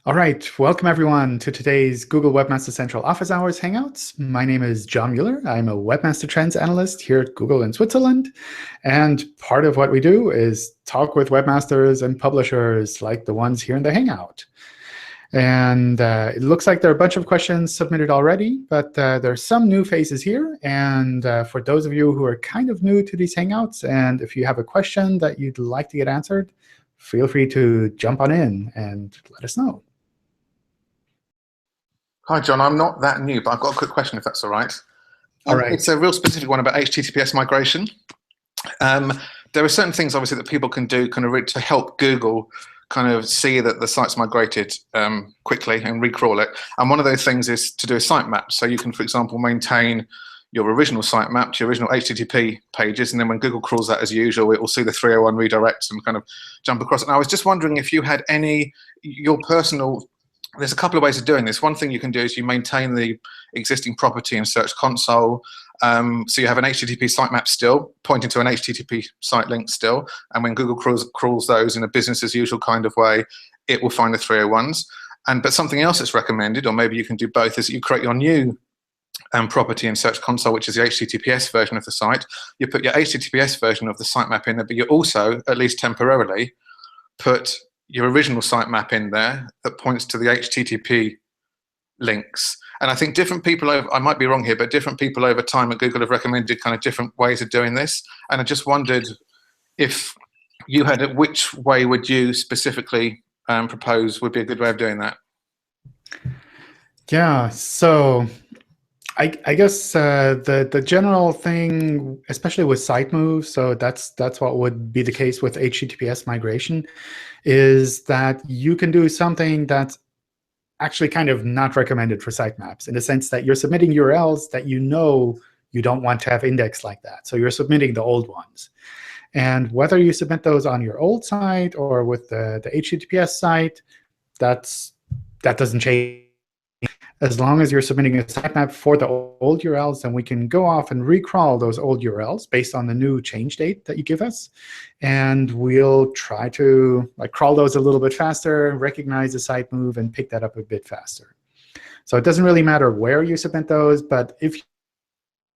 All right, welcome everyone to today's Google Webmaster Central Office Hours Hangouts. My name is John Mueller. I'm a Webmaster Trends Analyst here at Google in Switzerland. And part of what we do is talk with webmasters and publishers like the ones here in the Hangout. And it looks like there are a bunch of questions submitted already, but there are some new faces here. And for those of you who are kind of new to these Hangouts, and if you have a question that you'd like to get answered, feel free to jump on in and let us know. Hi, John. I'm not that new, but I've got a quick question, if that's all right. All right. It's a real specific one about HTTPS migration. There are certain things, obviously, that people can do to help Google kind of see that the site's migrated quickly and recrawl it. And one of those things is to do a sitemap. So you can, for example, maintain your original sitemap to your original HTTP pages, and then when Google crawls that as usual, it will see the 301 redirects and kind of jump across it. And I was just wondering if you had your personal. There's a couple of ways of doing this. One thing you can do is you maintain the existing property in Search Console. So you have an HTTP sitemap still, pointing to an HTTP site link still. And when Google crawls those in a business as usual kind of way, it will find the 301s. But something else that's recommended, or maybe you can do both, is that you create your new property in Search Console, which is the HTTPS version of the site. You put your HTTPS version of the sitemap in there, but you also, at least temporarily, put your original sitemap in there that points to the HTTP links. And I think different people, I might be wrong here, but different people over time at Google have recommended kind of different ways of doing this. And I just wondered if you had which way would you specifically propose would be a good way of doing that? Yeah, so I guess the general thing, especially with site moves, so that's what would be the case with HTTPS migration, is that you can do something that's actually kind of not recommended for sitemaps, in the sense that you're submitting URLs that you know you don't want to have indexed like that. So you're submitting the old ones. And whether you submit those on your old site or with the HTTPS site, that doesn't change. As long as you're submitting a sitemap for the old URLs, then we can go off and recrawl those old URLs based on the new change date that you give us. And we'll try to crawl those a little bit faster, recognize the site move, and pick that up a bit faster. So it doesn't really matter where you submit those, but if you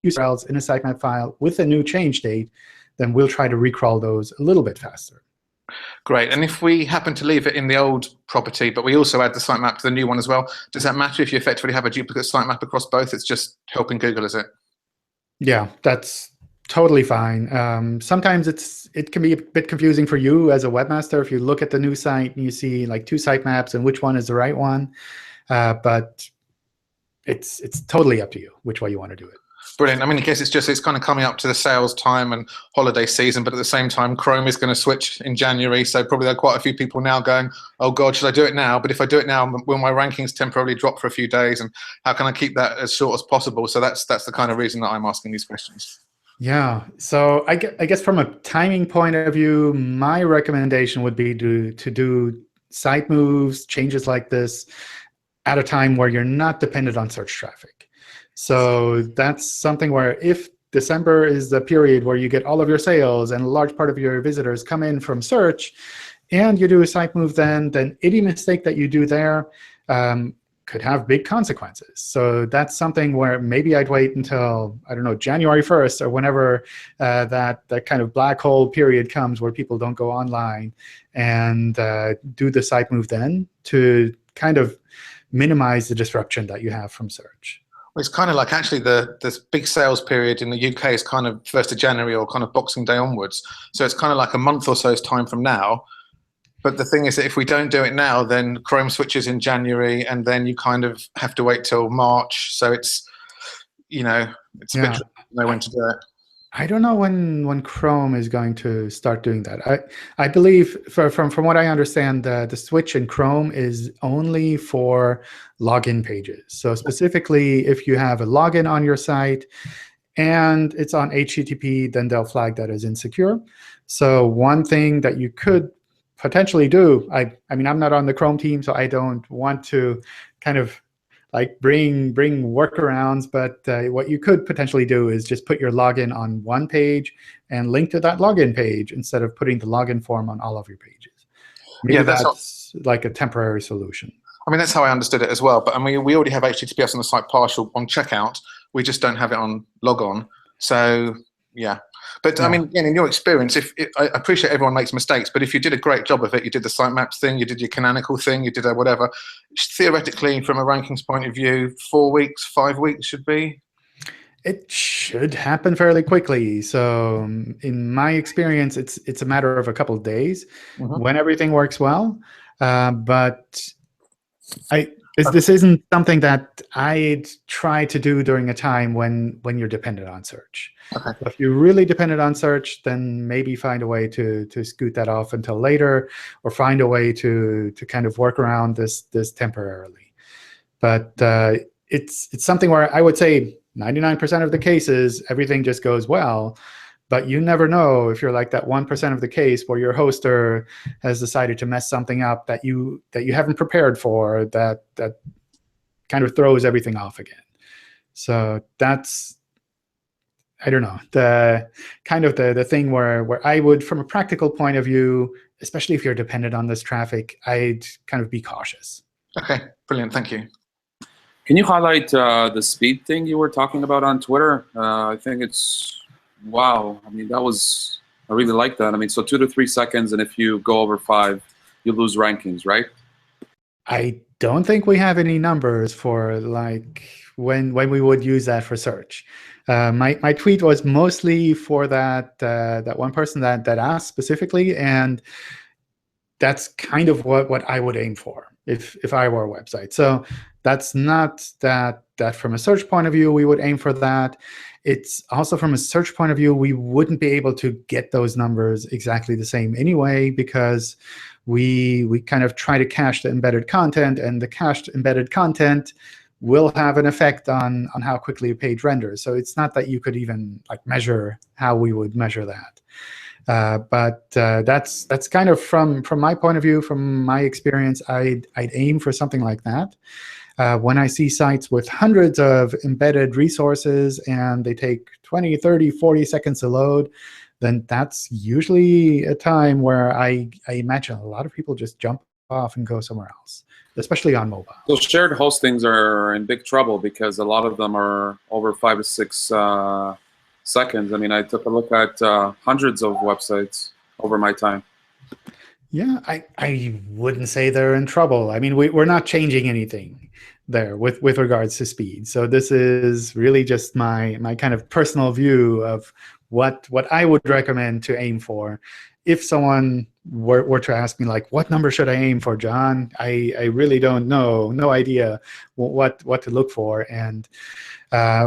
use URLs in a sitemap file with a new change date, then we'll try to recrawl those a little bit faster. Great. And if we happen to leave it in the old property, but we also add the sitemap to the new one as well, does that matter if you effectively have a duplicate sitemap across both? It's just helping Google, is it? Yeah, that's totally fine. Sometimes it can be a bit confusing for you as a webmaster if you look at the new site and you see like two sitemaps and which one is the right one. But it's totally up to you which way you want to do it. Brilliant. I mean, I guess it's kind of coming up to the sales time and holiday season, but at the same time, Chrome is going to switch in January. So probably there are quite a few people now going, oh, God, should I do it now? But if I do it now, will my rankings temporarily drop for a few days? And how can I keep that as short as possible? So that's the kind of reason that I'm asking these questions. Yeah. So I guess from a timing point of view, my recommendation would be to do site moves, changes like this, at a time where you're not dependent on search traffic. So that's something where if December is the period where you get all of your sales and a large part of your visitors come in from search, and you do a site move then any mistake that you do there could have big consequences. So that's something where maybe I'd wait until, I don't know, January 1st or whenever that kind of black hole period comes where people don't go online, and do the site move then to kind of minimize the disruption that you have from search. It's kind of like actually the big sales period in the UK is kind of 1st of January or kind of Boxing Day onwards. So it's kind of like a month or so's time from now. But the thing is that if we don't do it now, then Chrome switches in January, and then you kind of have to wait till March. So it's a bit tricky to know when to do it. I don't know when Chrome is going to start doing that. I believe, from what I understand, the switch in Chrome is only for login pages. So specifically, if you have a login on your site and it's on HTTP, then they'll flag that as insecure. So one thing that you could potentially do, I mean, I'm not on the Chrome team, so I don't want to kind of bring workarounds, but what you could potentially do is just put your login on one page and link to that login page instead of putting the login form on all of your pages. Maybe that's like a temporary solution. I mean, that's how I understood it as well. But I mean, we already have HTTPS on the site partial on checkout. We just don't have it on logon. So yeah. But I mean, again, in your experience, I appreciate everyone makes mistakes, but if you did a great job of it, you did the sitemaps thing, you did your canonical thing, you did whatever. Theoretically, from a rankings point of view, 4 weeks, 5 weeks should be. It should happen fairly quickly. So in my experience, it's a matter of a couple of days when everything works well. But this isn't something that I'd try to do during a time when you're dependent on search. Okay. So if you're really dependent on search, then maybe find a way to scoot that off until later, or find a way to kind of work around this temporarily. But it's something where I would say 99% of the cases, everything just goes well. But you never know if you're like that 1% of the case where your hoster has decided to mess something up that you haven't prepared for, that kind of throws everything off again. So that's, I don't know, the kind of the thing where I would, from a practical point of view, especially if you're dependent on this traffic, I'd kind of be cautious. Okay, brilliant, thank you. Can you highlight the speed thing you were talking about on Twitter? I think it's, wow. I mean, I really like that. I mean, so 2 to 3 seconds, and if you go over 5, you lose rankings, right? I don't think we have any numbers for like when we would use that for search. My tweet was mostly for that one person that asked specifically, and that's kind of what I would aim for if I were a website. So that's not that from a search point of view we would aim for that. It's also from a search point of view we wouldn't be able to get those numbers exactly the same anyway, because we kind of try to cache the embedded content, and the cached embedded content will have an effect on how quickly a page renders. So it's not that you could even like measure how we would measure that. But that's kind of from my point of view, from my experience, I'd aim for something like that. When I see sites with hundreds of embedded resources and they take 20, 30, 40 seconds to load, then that's usually a time where I imagine a lot of people just jump off and go somewhere else, especially on mobile. So shared hostings are in big trouble because a lot of them are over 5 to 6 seconds. I mean, I took a look at hundreds of websites over my time. Yeah, I wouldn't say they're in trouble. I mean, we're not changing anything there with regards to speed. So this is really just my kind of personal view of what I would recommend to aim for. If someone were to ask me, like, what number should I aim for, John? I really don't know, no idea what to look for. And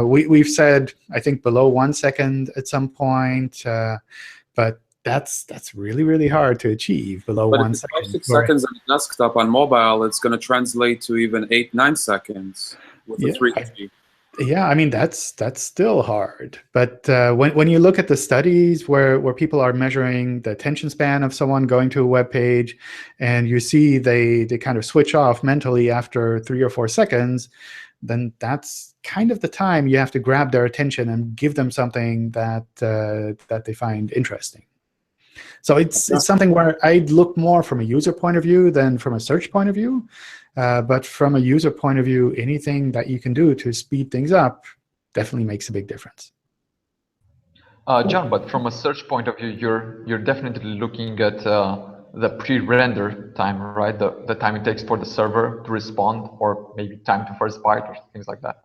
we've said, I think, below 1 second at some point, but that's really, really hard to achieve below 1 second. But if 5, 6 seconds on desktop on mobile, it's going to translate to even 8, 9 seconds with a 3G. Yeah, I mean, that's still hard. But when you look at the studies where people are measuring the attention span of someone going to a web page, and you see they kind of switch off mentally after 3 or 4 seconds, then that's kind of the time you have to grab their attention and give them something that they find interesting. So it's something where I'd look more from a user point of view than from a search point of view. But from a user point of view, anything that you can do to speed things up definitely makes a big difference. John, but from a search point of view, you're definitely looking at the pre-render time, right? The time it takes for the server to respond, or maybe time to first byte, or things like that.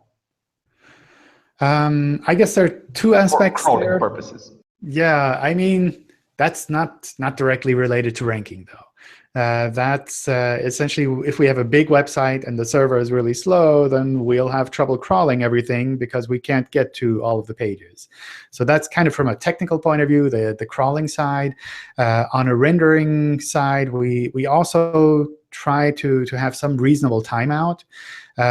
I guess there are two aspects for crawling there. Purposes. Yeah, I mean, that's not directly related to ranking, though. That's essentially, if we have a big website and the server is really slow, then we'll have trouble crawling everything because we can't get to all of the pages. So that's kind of from a technical point of view, the crawling side. On a rendering side, we also try to have some reasonable timeout,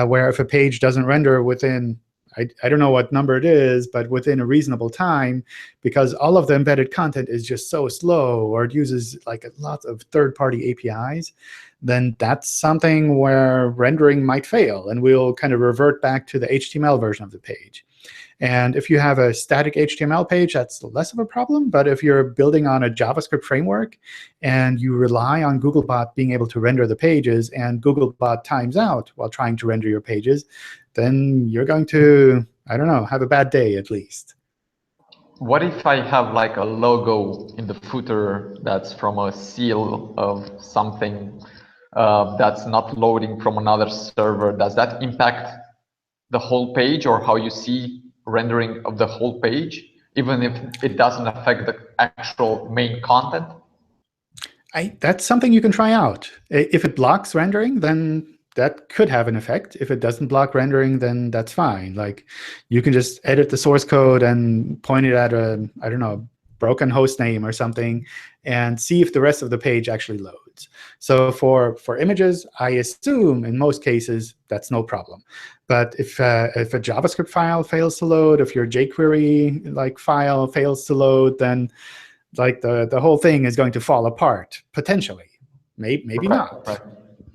where if a page doesn't render within, I don't know what number it is, but within a reasonable time, because all of the embedded content is just so slow, or it uses like a lot of third-party APIs, then that's something where rendering might fail, and we'll kind of revert back to the HTML version of the page. And if you have a static HTML page, that's less of a problem. But if you're building on a JavaScript framework and you rely on Googlebot being able to render the pages, and Googlebot times out while trying to render your pages, then you're going to, I don't know, have a bad day at least. What if I have like a logo in the footer that's from a seal of something that's not loading from another server? Does that impact the whole page or how you see rendering of the whole page, even if it doesn't affect the actual main content? That's something you can try out. If it blocks rendering, then that could have an effect. If it doesn't block rendering, then that's fine. Like, you can just edit the source code and point it at a, I don't know, broken host name or something, and see if the rest of the page actually loads. So for images, I assume in most cases that's no problem. But if a JavaScript file fails to load, if your jQuery file fails to load, then the whole thing is going to fall apart potentially. Maybe not. Right.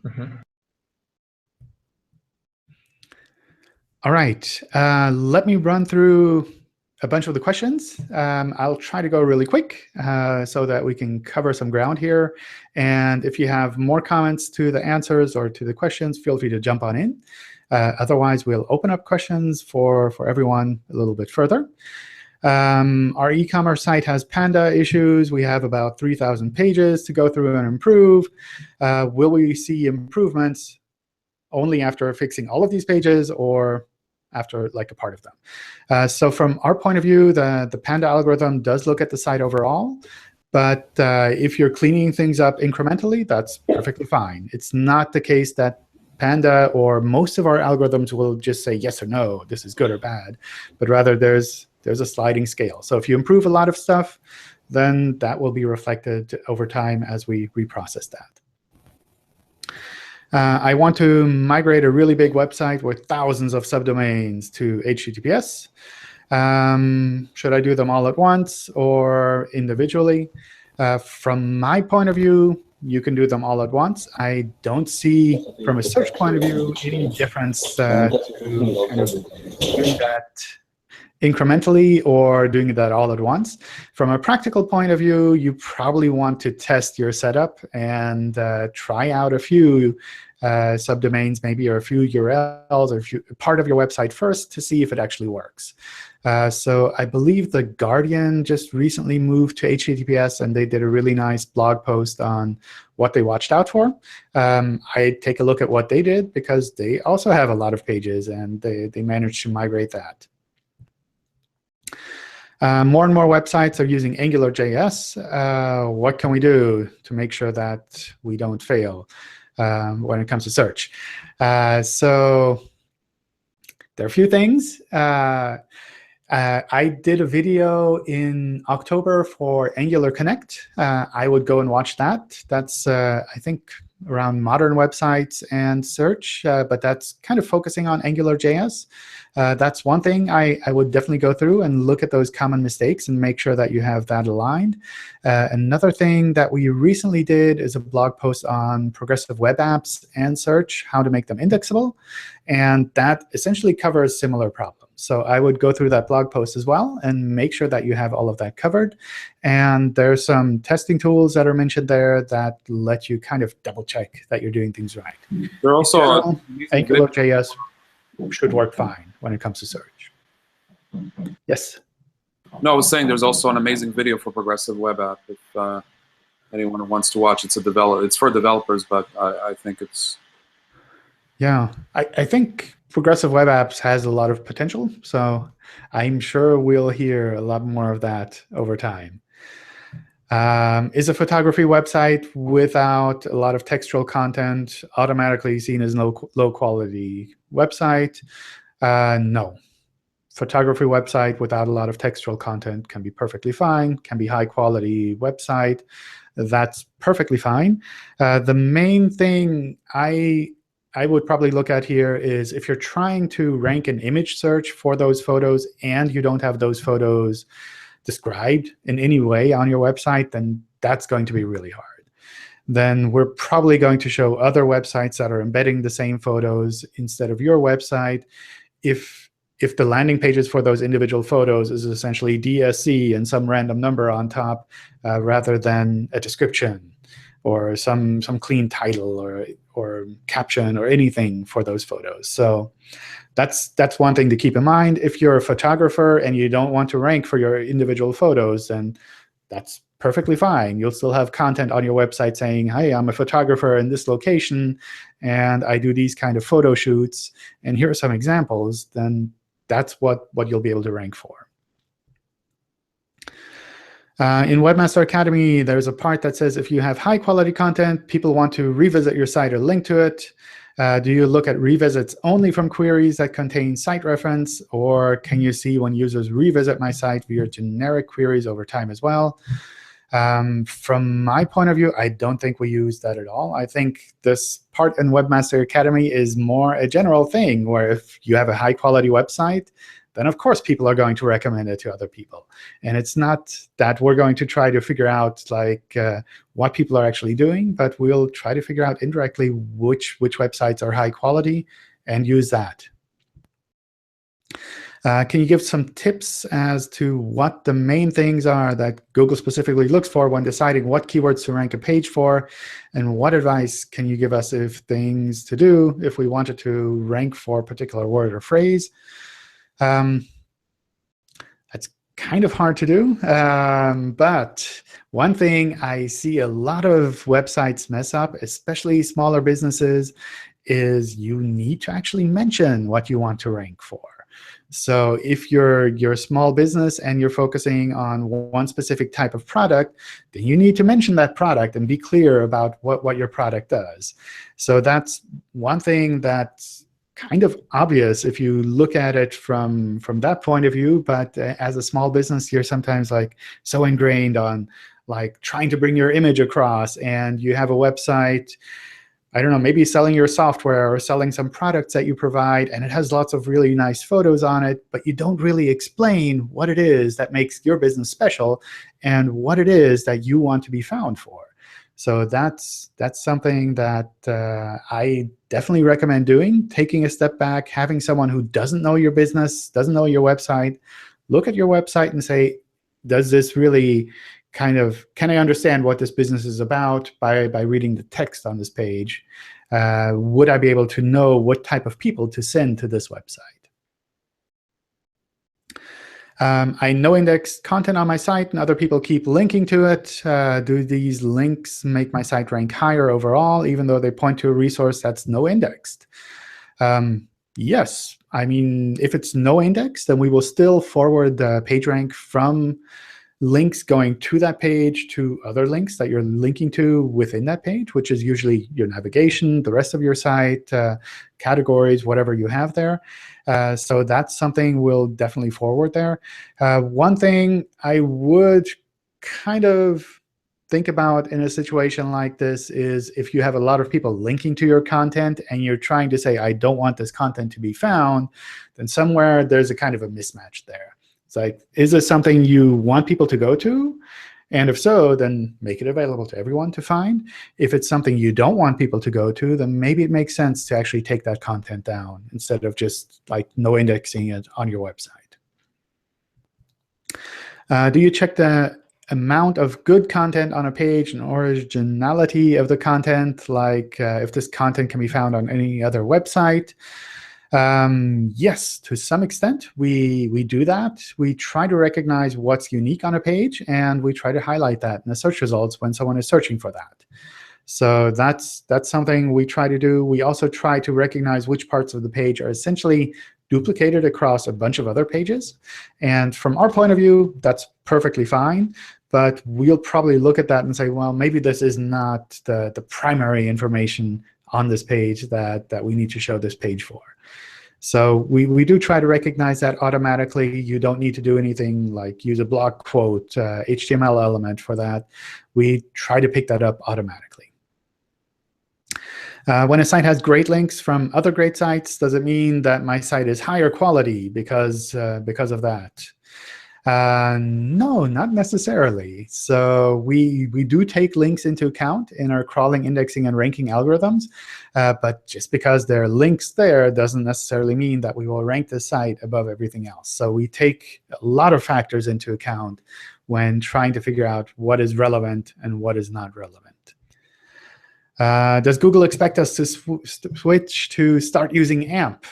Mm-hmm. All right, let me run through a bunch of the questions. I'll try to go really quick so that we can cover some ground here. And if you have more comments to the answers or to the questions, feel free to jump on in. Otherwise, we'll open up questions for everyone a little bit further. Our e-commerce site has Panda issues. We have about 3,000 pages to go through and improve. Will we see improvements only after fixing all of these pages, or after a part of them? So from our point of view, the Panda algorithm does look at the site overall. But if you're cleaning things up incrementally, that's perfectly fine. It's not the case that Panda or most of our algorithms will just say yes or no, this is good or bad. But rather, there's a sliding scale. So if you improve a lot of stuff, then that will be reflected over time as we reprocess that. I want to migrate a really big website with thousands of subdomains to HTTPS. Should I do them all at once or individually? From my point of view, you can do them all at once. I don't see, from a search point of view, any difference to kind of doing that incrementally or doing that all at once. From a practical point of view, you probably want to test your setup and try out a few subdomains maybe, or a few URLs, or part of your website first to see if it actually works. So I believe The Guardian just recently moved to HTTPS, and they did a really nice blog post on what they watched out for. I take a look at what they did because they also have a lot of pages, and they managed to migrate that. More and more websites are using AngularJS. What can we do to make sure that we don't fail when it comes to search? So there are a few things. I did a video in October for Angular Connect. I would go and watch that. That's, I think, around modern websites and search, but that's kind of focusing on AngularJS. That's one thing I would definitely go through and look at those common mistakes and make sure that you have that aligned. Another thing that we recently did is a blog post on progressive web apps and search, how to make them indexable. And that essentially covers similar problems. So I would go through that blog post as well and make sure that you have all of that covered. And there's some testing tools that are mentioned there that let you kind of double-check that you're doing things right. There are also AngularJS should work fine when it comes to search. Yes? No, I was saying there's also an amazing video for progressive web app. If anyone wants to watch, it's for developers, but I think it's... Yeah, I think progressive web apps has a lot of potential, so I'm sure we'll hear a lot more of that over time. Is a photography website without a lot of textual content automatically seen as low-quality website? No. Photography website without a lot of textual content can be perfectly fine, can be high-quality website. That's perfectly fine. The main thing I would probably look at here is if you're trying to rank an image search for those photos and you don't have those photos described in any way on your website, then that's going to be really hard. Then we're probably going to show other websites that are embedding the same photos instead of your website. If if the landing pages for those individual photos is essentially DSC and some random number on top rather than a description or some clean title or caption or anything for those photos. So that's one thing to keep in mind. If you're a photographer and you don't want to rank for your individual photos, then that's perfectly fine. You'll still have content on your website saying, hey, I'm a photographer in this location, and I do these kind of photo shoots, and here are some examples. Then that's what you'll be able to rank for. In Webmaster Academy, there's a part that says if you have high-quality content, people want to revisit your site or link to it. Do you look at revisits only from queries that contain site reference, or can you see when users revisit my site via generic queries over time as well? From my point of view, I don't think we use that at all. I think this part in Webmaster Academy is more a general thing, where if you have a high-quality website, then of course people are going to recommend it to other people. And it's not that we're going to try to figure out what people are actually doing, but we'll try to figure out indirectly which websites are high quality and use that. Can you give some tips as to what the main things are that Google specifically looks for when deciding what keywords to rank a page for? And what advice can you give us if things to do if we wanted to rank for a particular word or phrase? That's kind of hard to do. But one thing I see a lot of websites mess up, especially smaller businesses, is you need to actually mention what you want to rank for. So if you're a small business and you're focusing on one specific type of product, then you need to mention that product and be clear about what your product does. So that's one thing that's kind of obvious if you look at it from that point of view. But as a small business, you're sometimes so ingrained on trying to bring your image across, and you have a website, I don't know, maybe selling your software or selling some products that you provide, and it has lots of really nice photos on it, but you don't really explain what it is that makes your business special and what it is that you want to be found for. So that's something that I definitely recommend doing, taking a step back, having someone who doesn't know your business, doesn't know your website, look at your website and say, does this really can I understand what this business is about by reading the text on this page? Would I be able to know what type of people to send to this website? I no-index content on my site, and other people keep linking to it. Do these links make my site rank higher overall, even though they point to a resource that's no-indexed? Yes. I mean, if it's no-indexed, then we will still forward the page rank from links going to that page to other links that you're linking to within that page, which is usually your navigation, the rest of your site, categories, whatever you have there. So that's something we'll definitely forward there. One thing I would kind of think about in a situation like this is if you have a lot of people linking to your content and you're trying to say, I don't want this content to be found, then somewhere there's a kind of a mismatch there. It's like, is this something you want people to go to? And if so, then make it available to everyone to find. If it's something you don't want people to go to, then maybe it makes sense to actually take that content down instead of just no indexing it on your website. Do you check the amount of good content on a page and originality of the content, if this content can be found on any other website? Yes, to some extent, we do that. We try to recognize what's unique on a page, and we try to highlight that in the search results when someone is searching for that. So that's something we try to do. We also try to recognize which parts of the page are essentially duplicated across a bunch of other pages. And from our point of view, that's perfectly fine. But we'll probably look at that and say, well, maybe this is not the primary information on this page that we need to show this page for. So we do try to recognize that automatically. You don't need to do anything like use a block quote, HTML element for that. We try to pick that up automatically. When a site has great links from other great sites, does it mean that my site is higher quality because of that? No, not necessarily. So we do take links into account in our crawling, indexing, and ranking algorithms. But just because there are links there doesn't necessarily mean that we will rank the site above everything else. So we take a lot of factors into account when trying to figure out what is relevant and what is not relevant. Does Google expect us to switch to start using AMP?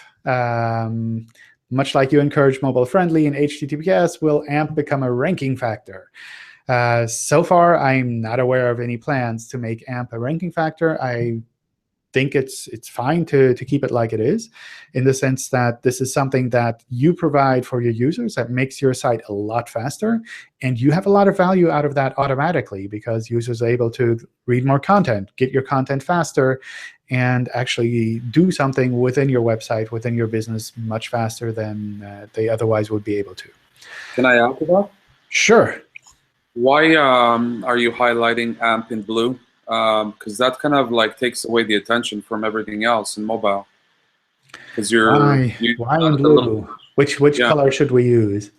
Much like you encourage mobile-friendly in HTTPS, will AMP become a ranking factor? So far, I'm not aware of any plans to make AMP a ranking factor. I think it's fine to keep it like it is, in the sense that this is something that you provide for your users that makes your site a lot faster. And you have a lot of value out of that automatically, because users are able to read more content, get your content faster, and actually do something within your website, within your business, much faster than they otherwise would be able to. Can I add to that? Sure. Why are you highlighting AMP in blue? Because that kind of like takes away the attention from everything else in mobile. Because Why in blue? Which Yeah. color should we use?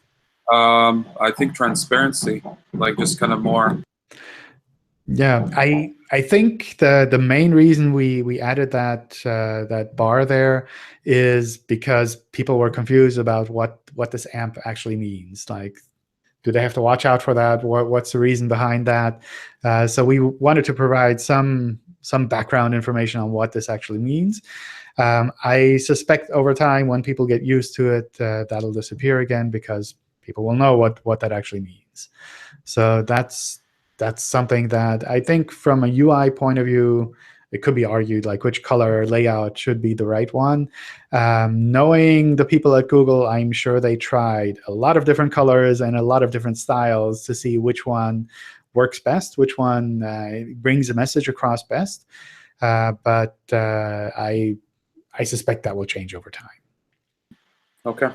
I think transparency, like just kind of more. Yeah, I think the main reason we added that that bar there is because people were confused about what this AMP actually means. Like, do they have to watch out for that? What's the reason behind that? So we wanted to provide some background information on what this actually means. I suspect over time, when people get used to it, that'll disappear again, because people will know what that actually means. So that's something that I think from a UI point of view, it could be argued, like which color layout should be the right one. Knowing the people at Google, I'm sure they tried a lot of different colors and a lot of different styles to see which one works best, which one brings a message across best. But I suspect that will change over time. Okay.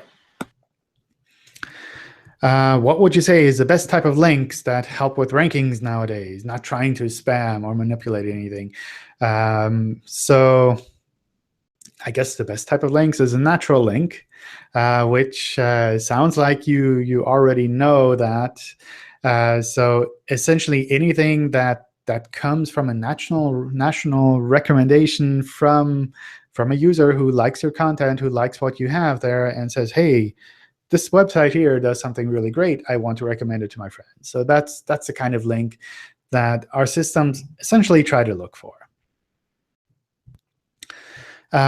What would you say is the best type of links that help with rankings nowadays, not trying to spam or manipulate anything? So I guess the best type of links is a natural link, which sounds like you already know that. So essentially anything that comes from a national recommendation from a user who likes your content, who likes what you have there, and says, hey, this website here does something really great. I want to recommend it to my friends. So that's the kind of link that our systems essentially try to look for.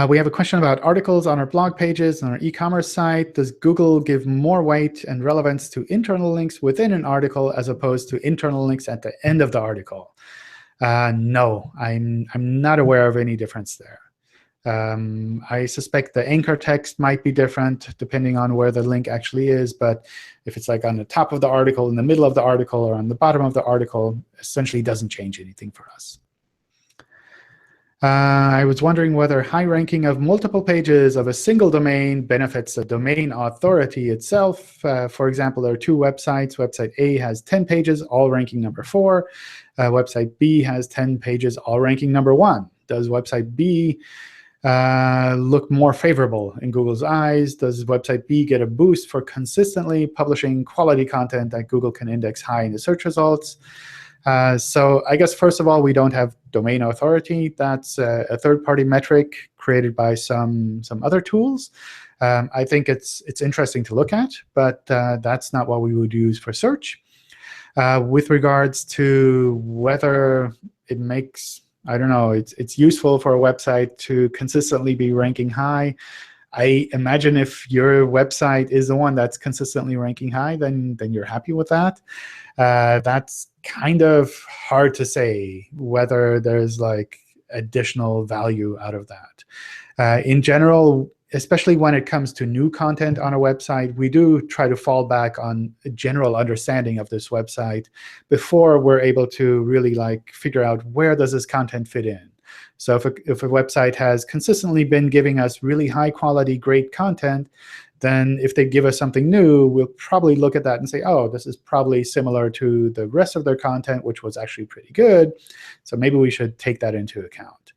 We have a question about articles on our blog pages on our e-commerce site. Does Google give more weight and relevance to internal links within an article as opposed to internal links at the end of the article? No, I'm not aware of any difference there. I suspect the anchor text might be different depending on where the link actually is. But if it's like on the top of the article, in the middle of the article, or on the bottom of the article, essentially doesn't change anything for us. I was wondering whether high ranking of multiple pages of a single domain benefits the domain authority itself. For example, there are two websites. Website A has 10 pages, all ranking number 4. Website B has 10 pages, all ranking number 1. Does website B look more favorable in Google's eyes? Does website B get a boost for consistently publishing quality content that Google can index high in the search results? So I guess, first of all, we don't have domain authority. That's a third-party metric created by some other tools. I think it's interesting to look at, but that's not what we would use for search. With regards to whether it makes, I don't know, it's useful for a website to consistently be ranking high, I imagine if your website is the one that's consistently ranking high, then you're happy with that. That's kind of hard to say whether there's like additional value out of that. In general, especially when it comes to new content on a website, we do try to fall back on a general understanding of this website before we're able to really like figure out where does this content fit in. So if a website has consistently been giving us really high quality, great content, then if they give us something new, we'll probably look at that and say, oh, this is probably similar to the rest of their content, which was actually pretty good. So maybe we should take that into account.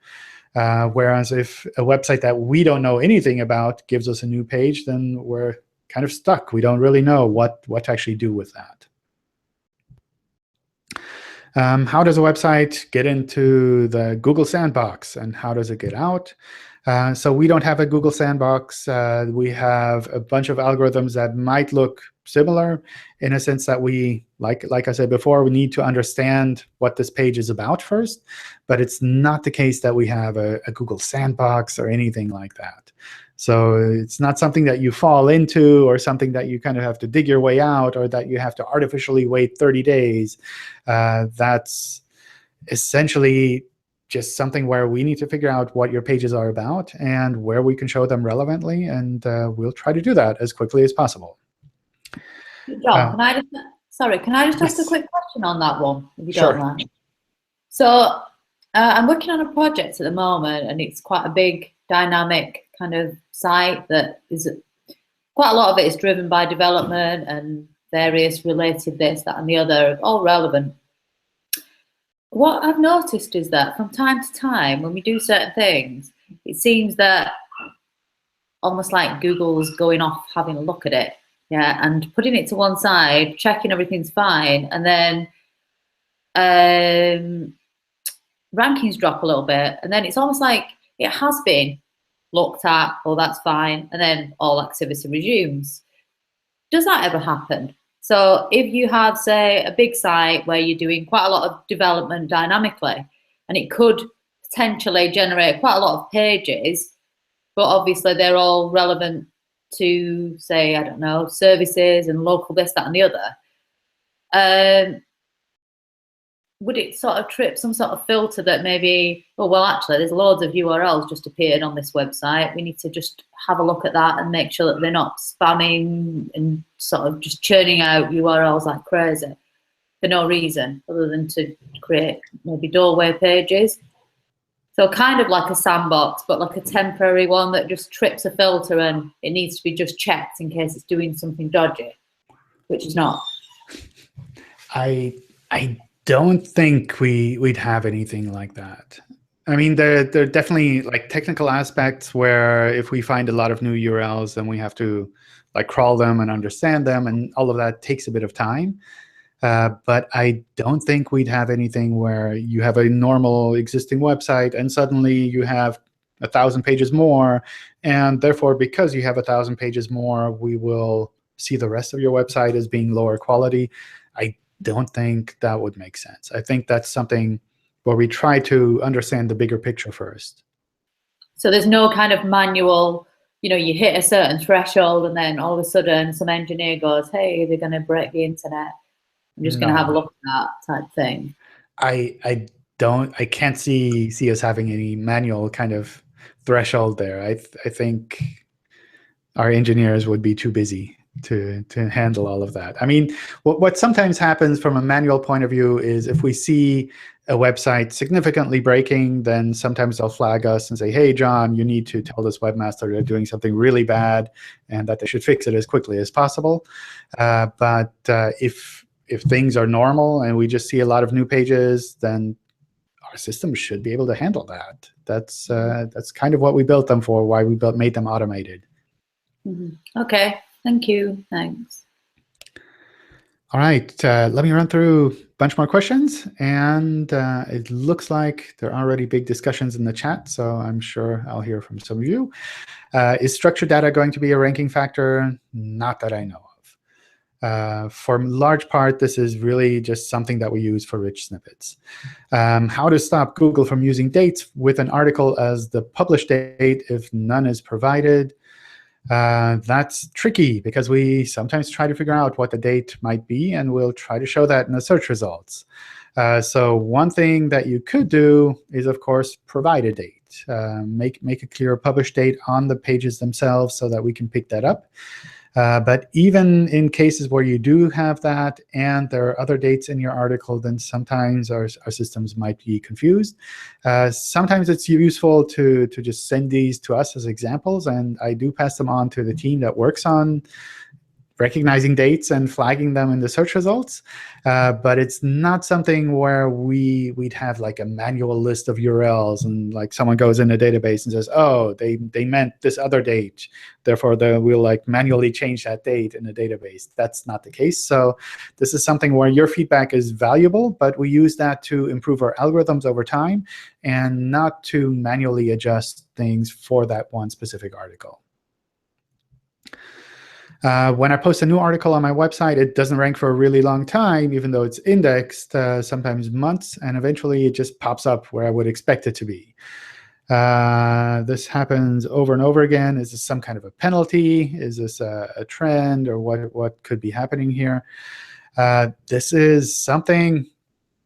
Whereas if a website that we don't know anything about gives us a new page, then we're kind of stuck. We don't really know what to actually do with that. How does a website get into the Google Sandbox, and how does it get out? So we don't have a Google Sandbox. We have a bunch of algorithms that might look similar in a sense that we, like I said before, we need to understand what this page is about first. But it's not the case that we have a Google Sandbox or anything like that. So it's not something that you fall into or something that you kind of have to dig your way out or that you have to artificially wait 30 days. That's essentially just something where we need to figure out what your pages are about and where we can show them relevantly. And we'll try to do that as quickly as possible. John, can I just ask a quick question on that one, if you Sure. don't mind? So I'm working on a project at the moment, and it's quite a big, dynamic kind of site that is quite a lot of it is driven by development and various related this, that, and the other, all relevant. What I've noticed is that from time to time, when we do certain things, it seems that almost like Google's going off, having a look at it, yeah, and putting it to one side, checking everything's fine, and then rankings drop a little bit, and then it's almost like it has been looked at, oh, that's fine, and then all activity resumes. Does that ever happen? So if you have, say, a big site where you're doing quite a lot of development dynamically, and it could potentially generate quite a lot of pages, but obviously they're all relevant to, say, I don't know, services and local this, that, and the other, would it sort of trip some sort of filter that maybe, oh, well, actually, there's loads of URLs just appeared on this website. We need to just have a look at that and make sure that they're not spamming and sort of just churning out URLs like crazy for no reason other than to create maybe doorway pages. So kind of like a sandbox, but like a temporary one that just trips a filter and it needs to be just checked in case it's doing something dodgy, which is not. I don't think we'd have anything like that. I mean, there are definitely like technical aspects where if we find a lot of new URLs, then we have to like crawl them and understand them, and all of that takes a bit of time. But I don't think we'd have anything where you have a normal existing website and suddenly you have 1,000 pages more, and therefore, because you have 1,000 pages more, we will see the rest of your website as being lower quality. I don't think that would make sense. I think that's something where we try to understand the bigger picture first. So there's no kind of manual, you hit a certain threshold and then all of a sudden some engineer goes, hey, they're going to break the internet. I'm just going to have a look at that type thing. I can't see us having any manual kind of threshold there. I think our engineers would be too busy to handle all of that. I mean, what sometimes happens from a manual point of view is if we see a website significantly breaking, then sometimes they'll flag us and say, hey, John, you need to tell this webmaster they're doing something really bad and that they should fix it as quickly as possible. But if things are normal and we just see a lot of new pages, then our system should be able to handle that. That's kind of what we built them for, why we made them automated. Mm-hmm. Okay. Thank you. Thanks. All right, let me run through a bunch more questions. And it looks like there are already big discussions in the chat, so I'm sure I'll hear from some of you. Is structured data going to be a ranking factor? Not that I know of. For large part, this is really just something that we use for rich snippets. How to stop Google from using dates with an article as the published date if none is provided? That's tricky because we sometimes try to figure out what the date might be, and we'll try to show that in the search results. So one thing that you could do is, of course, provide a date. Make a clear published date on the pages themselves so that we can pick that up. But even in cases where you do have that and there are other dates in your article, then sometimes our systems might be confused. Sometimes it's useful to just send these to us as examples, and I do pass them on to the team that works on recognizing dates and flagging them in the search results, but it's not something where we'd have like a manual list of URLs, and like someone goes in a database and says, oh, they meant this other date, therefore we'll like manually change that date in the database. That's not the case. So this is something where your feedback is valuable, but we use that to improve our algorithms over time and not to manually adjust things for that one specific article. When I post a new article on my website, it doesn't rank for a really long time, even though it's indexed, sometimes months, and eventually it just pops up where I would expect it to be. This happens over and over again. Is this some kind of a penalty? Is this a trend, or what could be happening here? This is something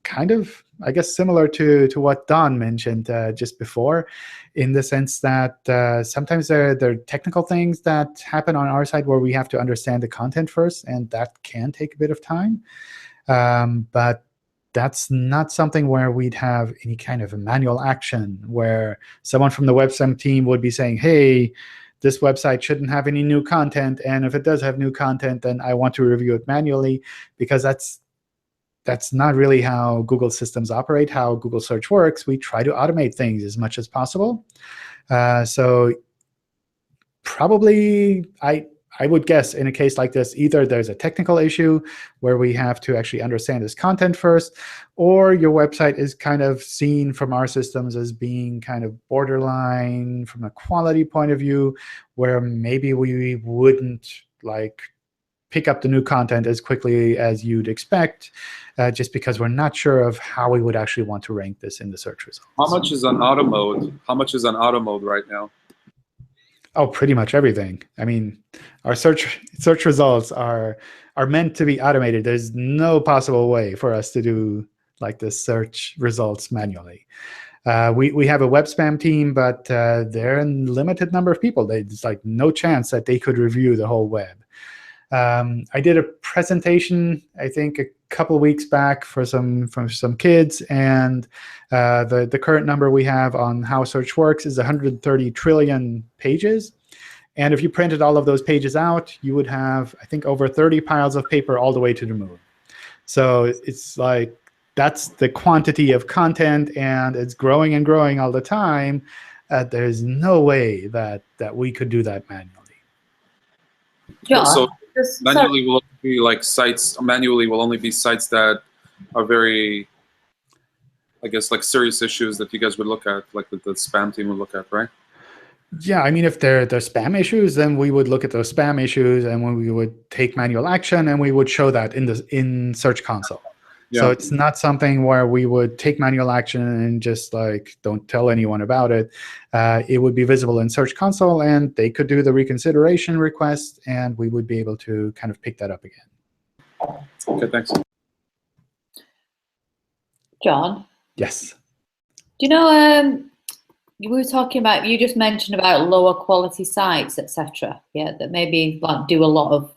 kind of, I guess, similar to what Don mentioned just before, in the sense that sometimes there are technical things that happen on our side where we have to understand the content first, and that can take a bit of time. But that's not something where we'd have any kind of a manual action where someone from the website team would be saying, hey, this website shouldn't have any new content, and if it does have new content, then I want to review it manually, because that's not really how Google systems operate, how Google search works. We try to automate things as much as possible. So probably, I would guess in a case like this, either there's a technical issue where we have to actually understand this content first, or your website is kind of seen from our systems as being kind of borderline from a quality point of view, where maybe we wouldn't like pick up the new content as quickly as you'd expect, just because we're not sure of how we would actually want to rank this in the search results. How much is on auto mode? How much is on auto mode right now? Oh, pretty much everything. I mean, our search results are meant to be automated. There's no possible way for us to do like the search results manually. We have a web spam team, but they're a limited number of people. There's like no chance that they could review the whole web. I did a presentation, I think, a couple weeks back for some kids, and the current number we have on how search works is 130 trillion pages. And if you printed all of those pages out, you would have, I think, over 30 piles of paper all the way to the moon. So it's like that's the quantity of content, and it's growing and growing all the time. There's no way that we could do that manually. John, So manually will be like sites. Manually will only be sites that are very, I guess, like serious issues that you guys would look at, like the spam team would look at, right? Yeah, I mean, if they're spam issues, then we would look at those spam issues, and when we would take manual action, and we would show that in Search Console. Yeah. So it's not something where we would take manual action and just like don't tell anyone about it. It would be visible in Search Console, and they could do the reconsideration request, and we would be able to kind of pick that up again. Okay, thanks. John? Yes? Do you know, we were talking about, you just mentioned about lower quality sites, etc. Yeah, that maybe like do a lot of,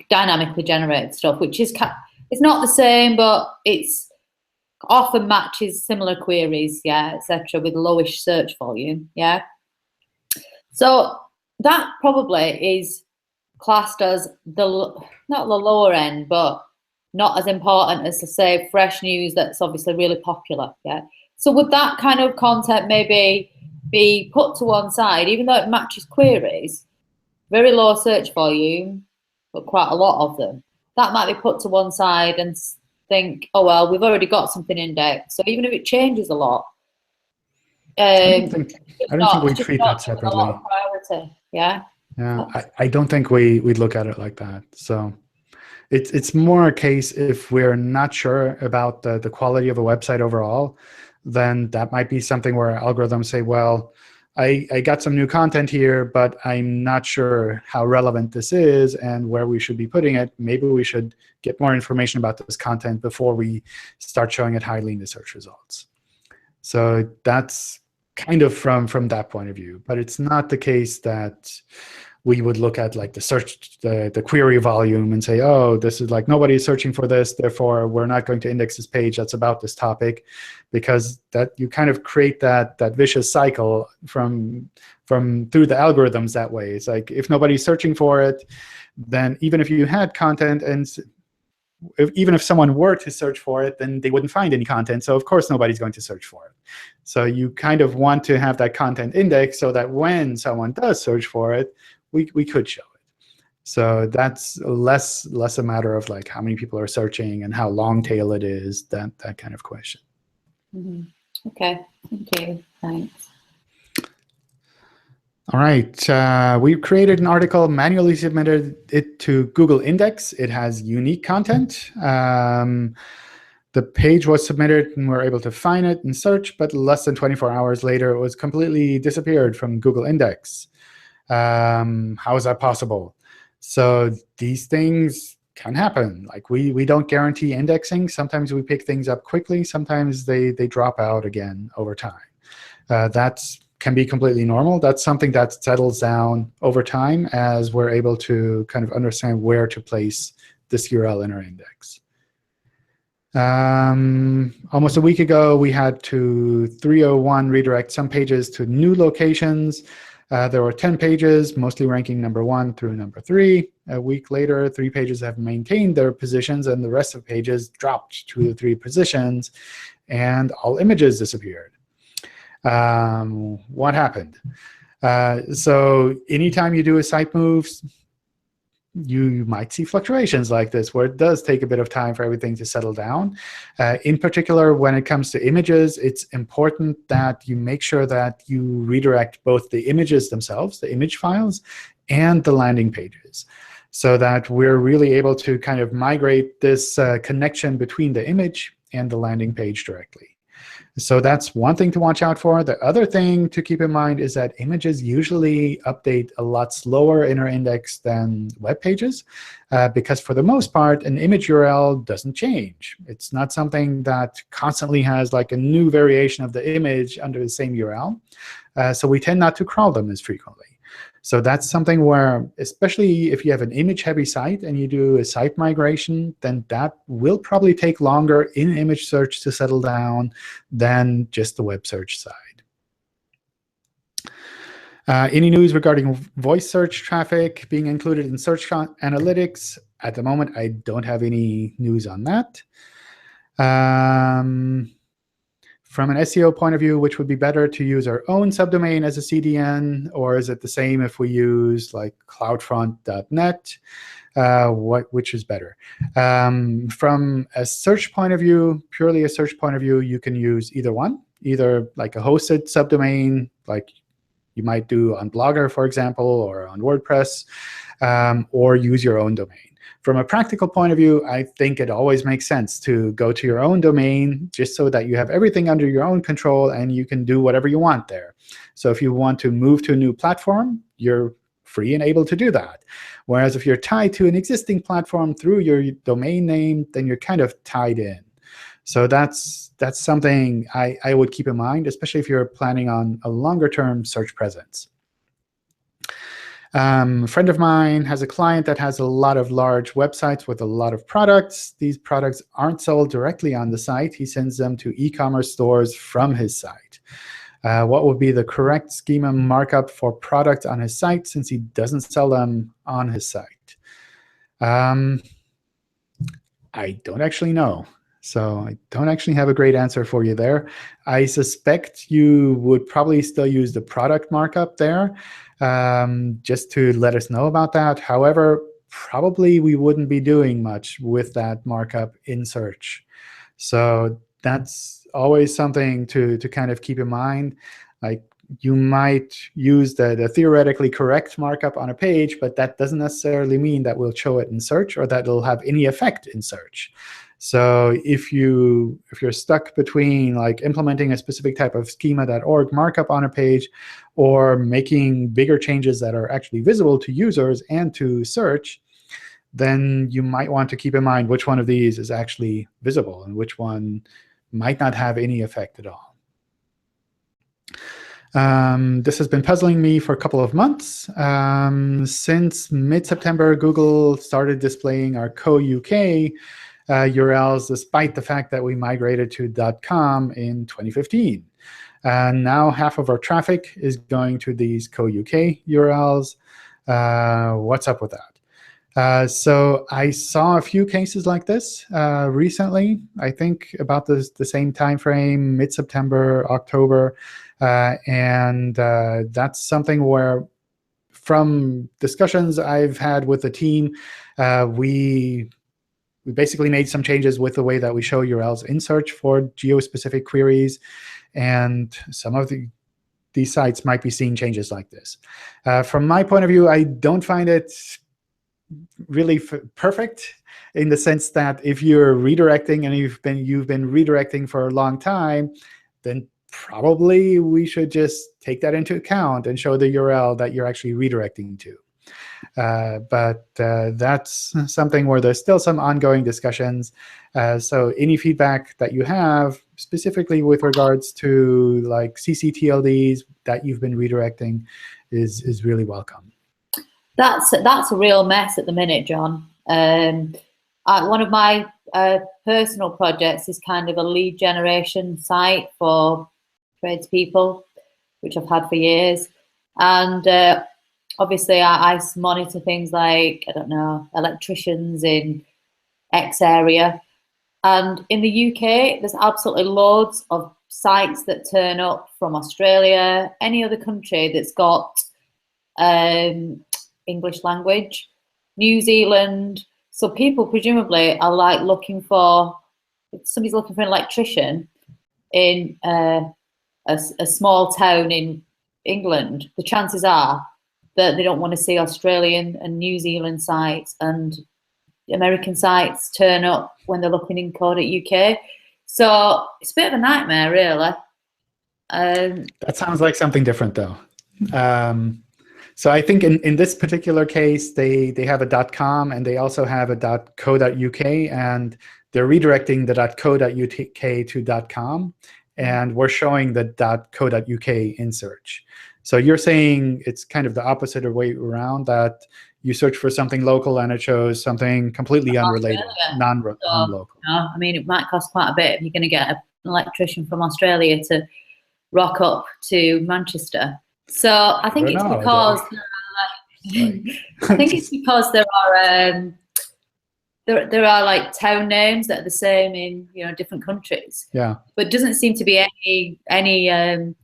dynamically generated stuff, which is it's not the same, but it's often matches similar queries, yeah, etc., with lowish search volume, yeah. So that probably is classed as not the lower end, but not as important as, to say, fresh news that's obviously really popular, yeah. So would that kind of content maybe be put to one side, even though it matches queries, very low search volume, but quite a lot of them? That might be put to one side and think, oh, well, we've already got something indexed. So even if it changes a lot, I don't think we treat that separately. A lot of priority. Yeah. Yeah, I don't think we'd look at it like that. So it's more a case if we're not sure about the quality of a website overall, then that might be something where algorithms say, well, I got some new content here, but I'm not sure how relevant this is and where we should be putting it. Maybe we should get more information about this content before we start showing it highly in the search results. So that's kind of from that point of view. But it's not the case that we would look at like the search, the query volume and say, oh, this is like nobody's searching for this, therefore we're not going to index this page that's about this topic, because that you kind of create that vicious cycle from through the algorithms that way. It's like if nobody's searching for it, then even if you had content and even if someone were to search for it, then they wouldn't find any content. So of course, nobody's going to search for it. So you kind of want to have that content index so that when someone does search for it, we could show it. So that's less a matter of like how many people are searching and how long tail it is, that kind of question. Mm-hmm. OK, thank you. Thanks. All right, we created an article, manually submitted it to Google Index. It has unique content. The page was submitted, and we were able to find it and search, but less than 24 hours later, it was completely disappeared from Google Index. How is that possible? So these things can happen. Like we don't guarantee indexing. Sometimes we pick things up quickly. Sometimes they drop out again over time. That's can be completely normal. That's something that settles down over time as we're able to kind of understand where to place this URL in our index. Almost a week ago, we had to 301 redirect some pages to new locations. There were 10 pages, mostly ranking number 1 through number 3. A week later, 3 pages have maintained their positions, and the rest of pages dropped 2 to 3 positions, and all images disappeared. What happened? So anytime you do a site move, you might see fluctuations like this, where it does take a bit of time for everything to settle down. In particular, when it comes to images, it's important that you make sure that you redirect both the images themselves, the image files, and the landing pages, so that we're really able to kind of migrate this connection between the image and the landing page directly. So that's one thing to watch out for. The other thing to keep in mind is that images usually update a lot slower in our index than web pages, because for the most part, an image URL doesn't change. It's not something that constantly has like a new variation of the image under the same URL. So we tend not to crawl them as frequently. So that's something where, especially if you have an image-heavy site and you do a site migration, then that will probably take longer in image search to settle down than just the web search side. Any news regarding voice search traffic being included in search analytics? At the moment, I don't have any news on that. From an SEO point of view, which would be better, to use our own subdomain as a CDN, or is it the same if we use like cloudfront.net? Which is better? From a search point of view, purely a search point of view, you can use either one, either like a hosted subdomain, like you might do on Blogger, for example, or on WordPress, or use your own domain. From a practical point of view, I think it always makes sense to go to your own domain, just so that you have everything under your own control and you can do whatever you want there. So if you want to move to a new platform, you're free and able to do that. Whereas if you're tied to an existing platform through your domain name, then you're kind of tied in. So that's something I would keep in mind, especially if you're planning on a longer-term search presence. A friend of mine has a client that has a lot of large websites with a lot of products. These products aren't sold directly on the site. He sends them to e-commerce stores from his site. What would be the correct schema markup for products on his site, since he doesn't sell them on his site? I don't actually know. So I don't actually have a great answer for you there. I suspect you would probably still use the product markup there, just to let us know about that. However, probably we wouldn't be doing much with that markup in search. So that's always something to kind of keep in mind. Like, you might use the theoretically correct markup on a page, but that doesn't necessarily mean that we'll show it in search or that it'll have any effect in search. So if you're stuck between like implementing a specific type of schema.org markup on a page, or making bigger changes that are actually visible to users and to search, then you might want to keep in mind which one of these is actually visible and which one might not have any effect at all. This has been puzzling me for a couple of months. Since mid-September, Google started displaying our co-UK URLs, despite the fact that we migrated to .com in 2015. And now half of our traffic is going to these co-UK URLs. What's up with that? So I saw a few cases like this recently, I think about the same time frame, mid-September, October. And that's something where, from discussions I've had with the team, we basically made some changes with the way that we show URLs in search for geo-specific queries. And some of these sites might be seeing changes like this. From my point of view, I don't find it really perfect, in the sense that if you're redirecting and you've been redirecting for a long time, then probably we should just take that into account and show the URL that you're actually redirecting to. But that's something where there's still some ongoing discussions. So any feedback that you have, specifically with regards to like ccTLDs that you've been redirecting, is really welcome. That's a real mess at the minute, John. One of my personal projects is kind of a lead generation site for tradespeople, which I've had for years. And obviously, I monitor things like, I don't know, electricians in X area. And in the UK, there's absolutely loads of sites that turn up from Australia, any other country that's got English language, New Zealand. So people presumably are like looking for, if somebody's looking for an electrician in a small town in England, the chances are that they don't want to see Australian and New Zealand sites, and American sites turn up when they're looking in code at UK. So it's a bit of a nightmare, really. That sounds like something different, though. So I think in this particular case, they have a .com and they also have a .co.uk, and they're redirecting the .co.uk to .com, and we're showing the .co.uk in search. So you're saying it's kind of the opposite way around, that you search for something local and it shows something completely unrelated, non-local. No, I mean, it might cost quite a bit if you're going to get an electrician from Australia to rock up to Manchester. So I think it's because I think it's because there are like town names that are the same in different countries. Yeah. But it doesn't seem to be any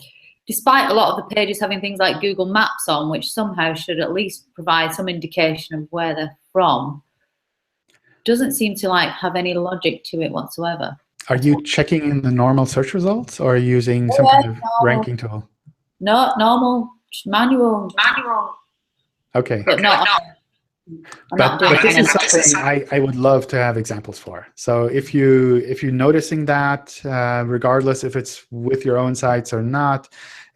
despite a lot of the pages having things like Google Maps on, which somehow should at least provide some indication of where they're from, doesn't seem to like have any logic to it whatsoever. Are you checking in the normal search results, or are you using some kind of ranking tool? No, normal, just manual. Okay. But not. But this is something I would love to have examples for. So if you're noticing that, regardless if it's with your own sites or not,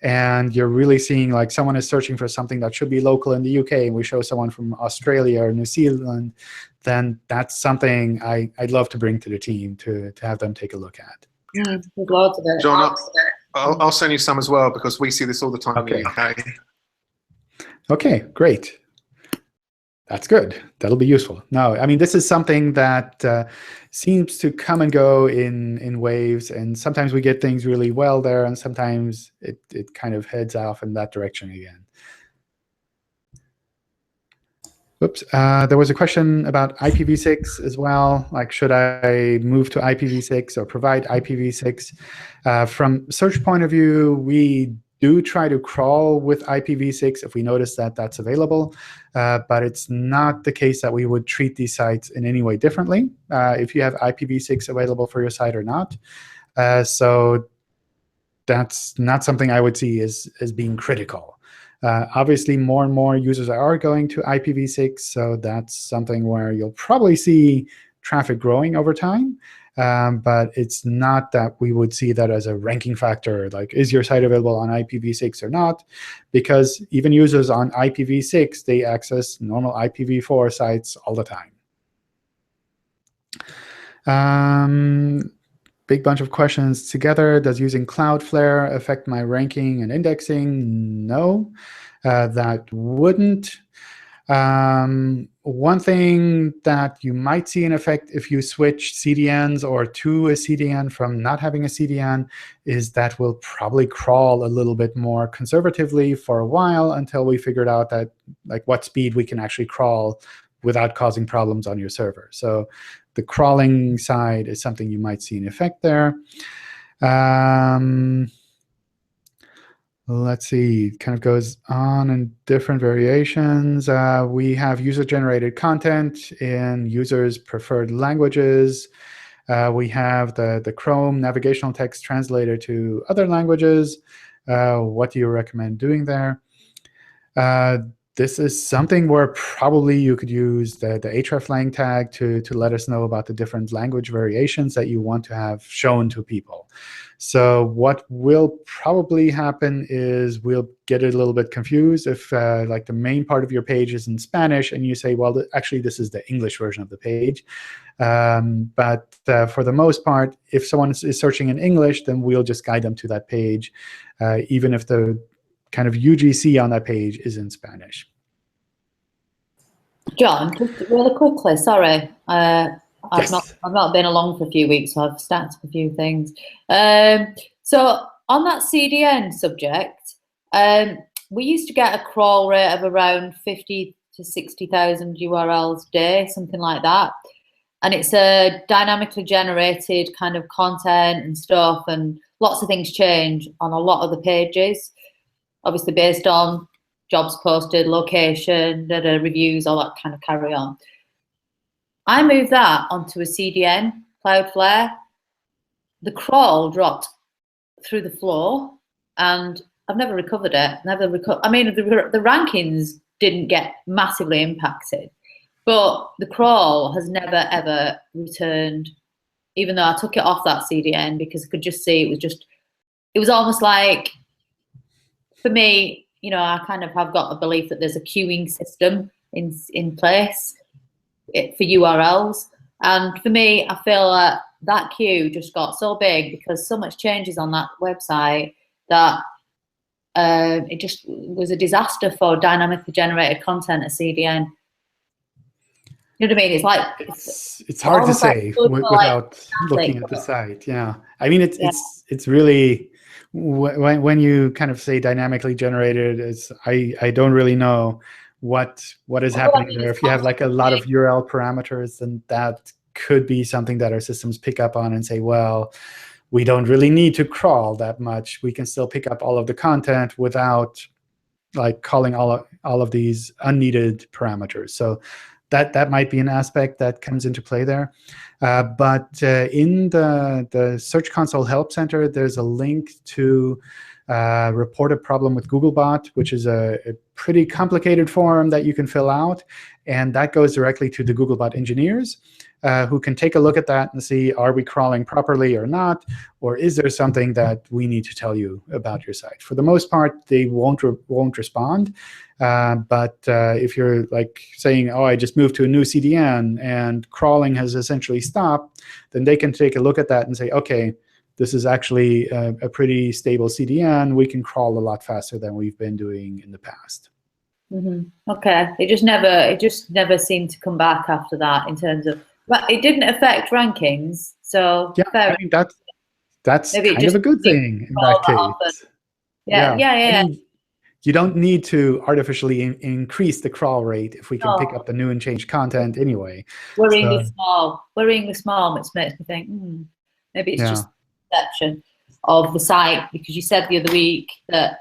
and you're really seeing like someone is searching for something that should be local in the UK, and we show someone from Australia or New Zealand, then that's something I'd love to bring to the team to have them take a look at. There's loads of it. John, I'll send you some as well, because we see this all the time in the UK. Okay, great. That's good. That'll be useful. No, I mean, this is something that seems to come and go in waves, and sometimes we get things really well there, and sometimes it kind of heads off in that direction again. Oops. There was a question about IPv6 as well. Like, should I move to IPv6 or provide IPv6? From search point of view, we do try to crawl with IPv6 if we notice that that's available, but it's not the case that we would treat these sites in any way differently if you have IPv6 available for your site or not. So that's not something I would see as being critical. Obviously, more and more users are going to IPv6, so that's something where you'll probably see traffic growing over time. But it's not that we would see that as a ranking factor, like, is your site available on IPv6 or not? Because even users on IPv6, they access normal IPv4 sites all the time. big bunch of questions together. Does using Cloudflare affect my ranking and indexing? No, that wouldn't. One thing that you might see an effect if you switch CDNs or to a CDN from not having a CDN is that we'll probably crawl a little bit more conservatively for a while until we figured out that what speed we can actually crawl without causing problems on your server. So the crawling side is something you might see an effect there. Let's see, it kind of goes on in different variations. We have user-generated content in users' preferred languages. We have the Chrome navigational text translator to other languages. What do you recommend doing there? This is something where probably you could use the hreflang tag to let us know about the different language variations that you want to have shown to people. So what will probably happen is we'll get a little bit confused if the main part of your page is in Spanish, and you say, well, actually, this is the English version of the page. But for the most part, if someone is searching in English, then we'll just guide them to that page, even if the kind of UGC on that page is in Spanish. John, just really quickly, sorry. I've not been along for a few weeks, so I've started a few things. So on that CDN subject, we used to get a crawl rate of around 50 to 60,000 URLs a day, something like that. And it's a dynamically generated kind of content and stuff, and lots of things change on a lot of the pages, obviously based on jobs posted, location, reviews, all that kind of carry on. I moved that onto a CDN, Cloudflare. The crawl dropped through the floor, and I've never recovered it. I mean, the rankings didn't get massively impacted, but the crawl has never, ever returned, even though I took it off that CDN because I could just see it was almost like, for me, you know, I kind of have got a belief that there's a queuing system in place for URLs. And for me, I feel that queue just got so big because so much changes on that website that it just was a disaster for dynamically generated content at CDN. You know what I mean? It's like it's hard to say without looking at the site. Yeah, I mean it's really, when you kind of say dynamically generated, I don't really know what is happening there. If you have like a lot of URL parameters, then that could be something that our systems pick up on and say, well, we don't really need to crawl that much. We can still pick up all of the content without like calling all of these unneeded parameters. So that might be an aspect that comes into play there. But in the Search Console Help Center, there's a link to report a problem with Googlebot, which is a pretty complicated form that you can fill out. And that goes directly to the Googlebot engineers, who can take a look at that and see, are we crawling properly or not? Or is there something that we need to tell you about your site? For the most part, they won't respond. But if you're like saying, oh, I just moved to a new CDN and crawling has essentially stopped, then they can take a look at that and say, OK, this is actually a pretty stable CDN. We can crawl a lot faster than we've been doing in the past. Mm-hmm. OK. It just never seemed to come back after that in terms of, but it didn't affect rankings. So yeah, I mean, that's kind of a good thing in that case. Yeah. I mean, you don't need to artificially increase the crawl rate if we can pick up the new and changed content anyway. Worrying the small makes me think, maybe it's just perception of the site, because you said the other week that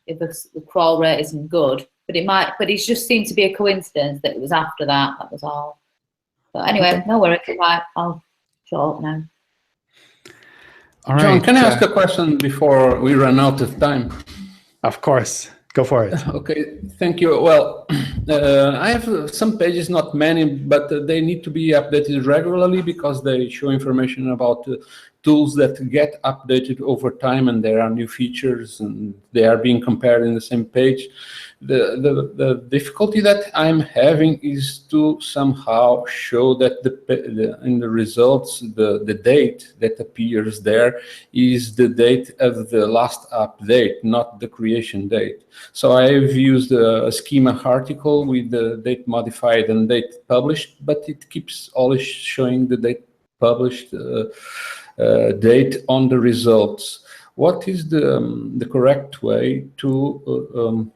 if the crawl rate isn't good, but it just seemed to be a coincidence that it was after that. That was all. But anyway, no worries. I'll shut up now. All right. John, can I ask a question before we run out of time? Of course. Go for it. Okay, thank you. Well, I have some pages, not many, but they need to be updated regularly because they show information about tools that get updated over time, and there are new features, and they are being compared in the same page. The difficulty that I'm having is to somehow show that in the results, the date that appears there is the date of the last update, not the creation date. So I've used a schema article with the date modified and date published, but it keeps always showing the date published date on the results. What is the correct way to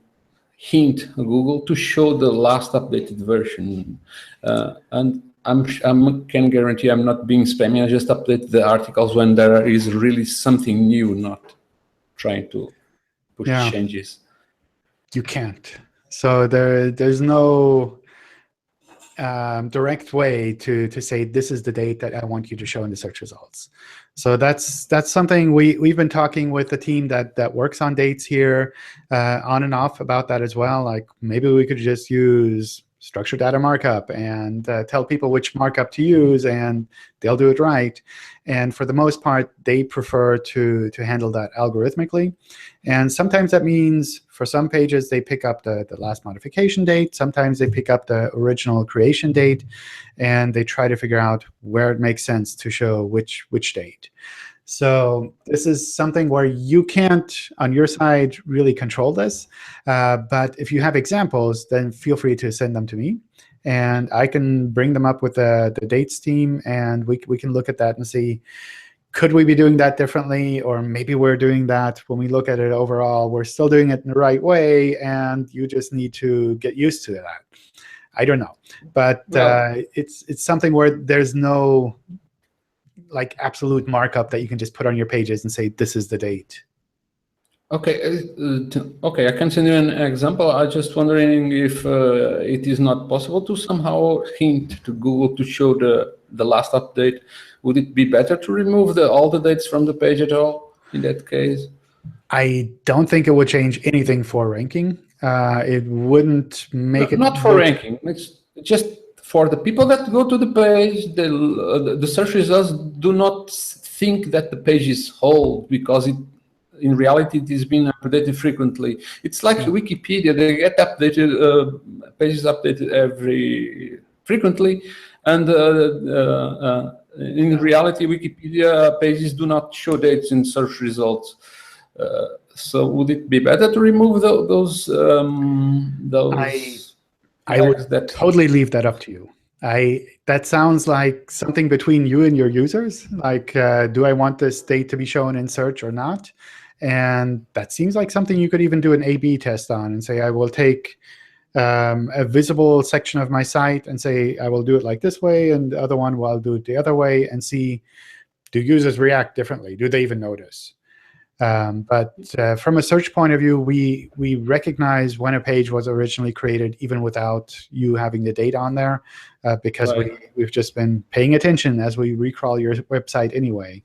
hint Google to show the last updated version? And I can guarantee I'm not being spammy. I just update the articles when there is really something new, not trying to push changes. You can't. So there's no direct way to say this is the date that I want you to show in the search results. So that's something we've been talking with the team that works on dates here on and off about that as well. Like maybe we could just use structured data markup and tell people which markup to use, and they'll do it right. And for the most part, they prefer to handle that algorithmically. And sometimes that means for some pages, they pick up the last modification date. Sometimes they pick up the original creation date, and they try to figure out where it makes sense to show which date. So this is something where you can't, on your side, really control this. But if you have examples, then feel free to send them to me. And I can bring them up with the dates team, and we can look at that and see, could we be doing that differently? Or maybe we're doing that when we look at it overall, we're still doing it in the right way, and you just need to get used to that. I don't know. But it's something where there's no like absolute markup that you can just put on your pages and say, this is the date. Okay, okay, I can send you an example. I'm just wondering if it is not possible to somehow hint to Google to show the last update. Would it be better to remove all the dates from the page at all in that case? I don't think it would change anything for ranking. It wouldn't make it... Not for ranking. It's just for the people that go to the page, the search results do not think that the page is whole, because in reality it is being updated frequently. It's like Wikipedia; they get updated, pages updated frequently, and in reality, Wikipedia pages do not show dates in search results. So, would it be better to remove those? I would totally leave that up to you. That sounds like something between you and your users. Like, do I want this date to be shown in search or not? And that seems like something you could even do an A/B test on and say, I will take a visible section of my site and say, I will do it like this way, and the other one, well, I'll do it the other way, and see, do users react differently? Do they even notice? But from a search point of view, we recognize when a page was originally created, even without you having the date on there, because we've just been paying attention as we recrawl your website anyway.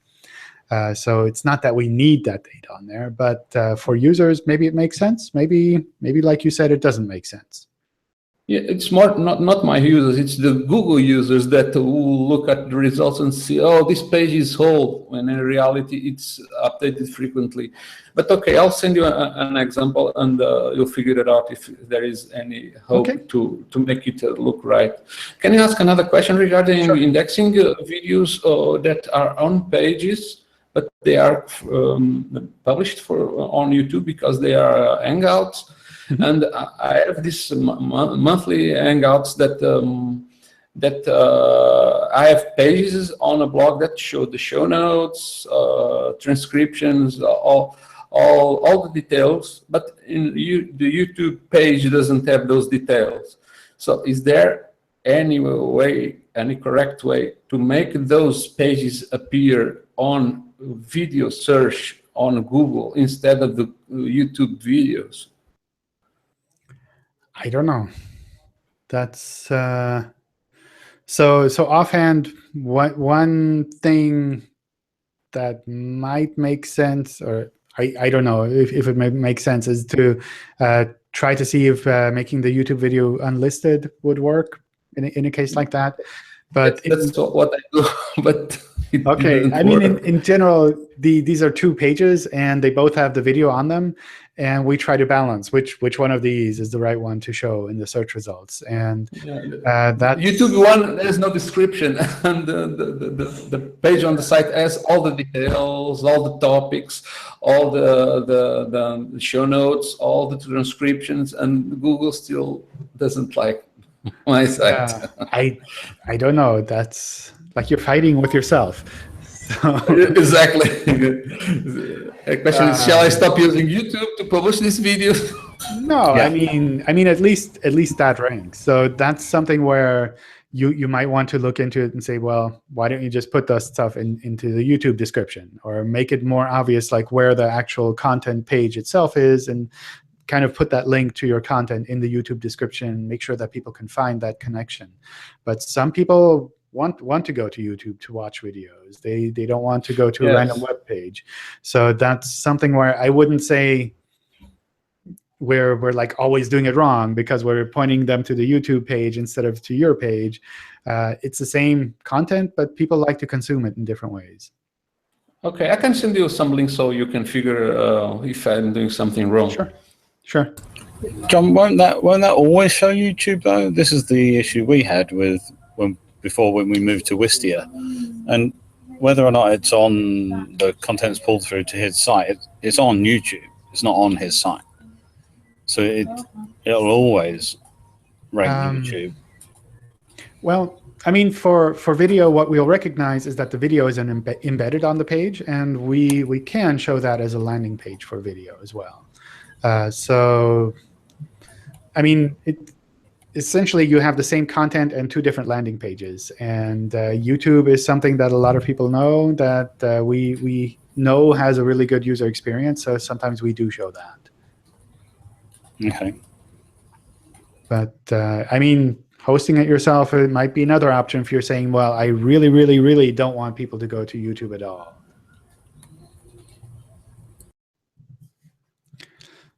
So it's not that we need that date on there, but for users, maybe it makes sense. Maybe like you said, it doesn't make sense. Yeah, it's more not my users, it's the Google users that will look at the results and see, oh, this page is whole, when in reality it's updated frequently. But okay, I'll send you an example, and you'll figure it out if there is any hope to make it look right. Can you ask another question regarding indexing videos that are on pages, but they are published on YouTube because they are hangouts? And I have this monthly hangouts that I have pages on a blog that show the show notes, transcriptions, all the details. But in the YouTube page doesn't have those details. So is there any way, any correct way to make those pages appear on video search on Google instead of the YouTube videos? I don't know. That's so offhand. One thing that might make sense, or I don't know if it may make sense, is to try to see if making the YouTube video unlisted would work in a case like that. But that's what I do. But It Okay, didn't I mean, work. in general, these are 2 pages, and they both have the video on them, and we try to balance which one of these is the right one to show in the search results. And that YouTube one, there's no description, and the page on the site has all the details, all the topics, all the show notes, all the transcriptions, and Google still doesn't like my site. I don't know. That's like you're fighting with yourself. So, Exactly. The question is, shall I stop using YouTube to publish these videos? no, Yeah. I mean, at least that ranks. So that's something where you might want to look into it and say, well, why don't you just put that stuff into the YouTube description, or make it more obvious, like where the actual content page itself is, and kind of put that link to your content in the YouTube description. Make sure that people can find that connection. But some people want to go to YouTube to watch videos. They don't want to go to a random web page. So that's something where I wouldn't say we're like always doing it wrong because we're pointing them to the YouTube page instead of to your page. It's the same content, but people like to consume it in different ways. Okay, I can send you some links so you can figure if I'm doing something wrong. Sure. John, won't that always show YouTube though? This is the issue we had with when we moved to Wistia, and whether or not it's on the content's pulled through to his site, it's on YouTube. It's not on his site, so it'll always rank YouTube. Well, I mean, for video, what we'll recognize is that the video is embedded on the page, and we can show that as a landing page for video as well. So, I mean, essentially you have the same content and 2 different landing pages. And YouTube is something that a lot of people know, that we know has a really good user experience. So sometimes we do show that. Okay. But I mean, hosting it yourself, it might be another option if you're saying, well, I really, really, really don't want people to go to YouTube at all.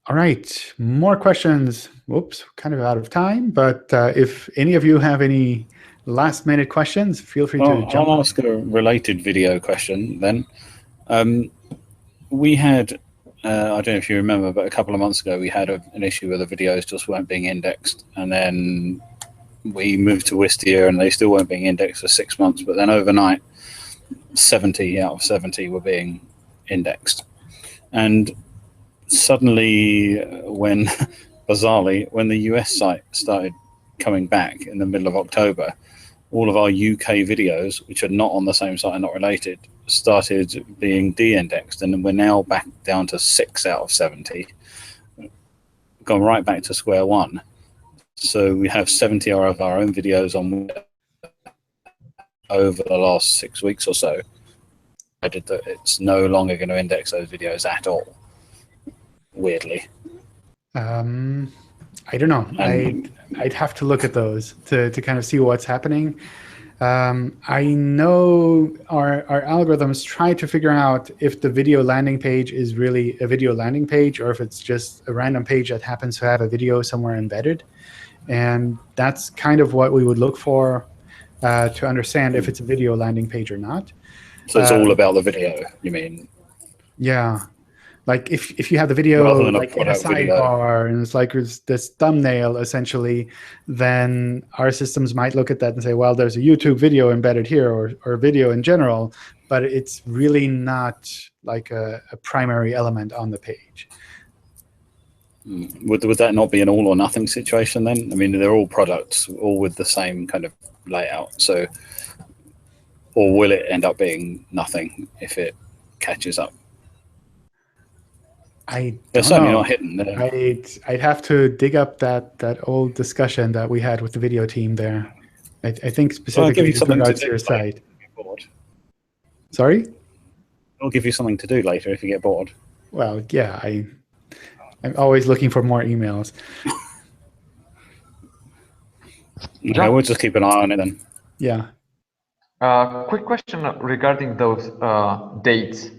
All right, more questions. Whoops, kind of out of time. But if any of you have any last-minute questions, feel free to jump. I'll ask a related video question then. We had, I don't know if you remember, but a couple of months ago we had an issue where the videos just weren't being indexed, and then we moved to Wistia and they still weren't being indexed for 6 months. But then overnight, 70 out of 70 were being indexed, and suddenly, bizarrely, when the US site started coming back in the middle of October, all of our UK videos, which are not on the same site and not related, started being de-indexed, and we're now back down to 6 out of 70, gone right back to square one. So we have 70 of our own videos on over the last 6 weeks or so. I did that. It's no longer going to index those videos at all. Weirdly, I don't know. I'd have to look at those to kind of see what's happening. I know our algorithms try to figure out if the video landing page is really a video landing page or if it's just a random page that happens to have a video somewhere embedded. And that's kind of what we would look for to understand if it's a video landing page or not. So it's all about the video, you mean? Yeah. Like if you have the video like in a sidebar and it's like this thumbnail essentially, then our systems might look at that and say, well, there's a YouTube video embedded here or video in general, but it's really not like a primary element on the page. Would that not be an all or nothing situation then? I mean, they're all products, all with the same kind of layout. So, or will it end up being nothing if it catches up? They're certainly not hidden. I'd have to dig up that old discussion that we had with the video team there. I think specifically with regards to your site. Sorry? I'll give you something to do later if you get bored. Well, yeah, I'm always looking for more emails. Okay, we'll just keep an eye on it then. Yeah. Quick question regarding those dates.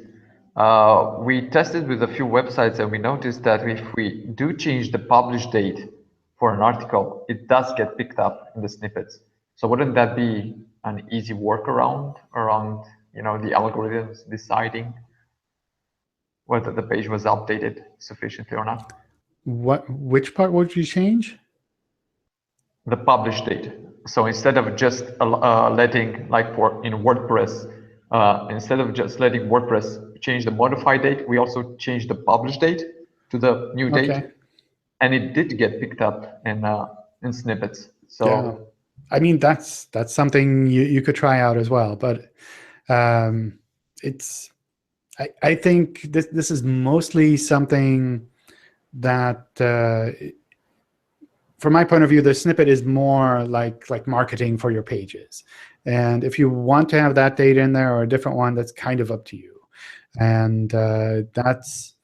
We tested with a few websites and we noticed that if we do change the publish date for an article, it does get picked up in the snippets. So wouldn't that be an easy workaround around the algorithms deciding whether the page was updated sufficiently or not? Which part would you change? The publish date. So instead of just letting, like in WordPress, instead of just letting WordPress change the modify date, we also changed the publish date to the new date, and it did get picked up in snippets. So yeah. I mean, that's something you could try out as well, but it's I think this is mostly something that from my point of view, the snippet is more like marketing for your pages. And if you want to have that data in there or a different one, that's kind of up to you. And that's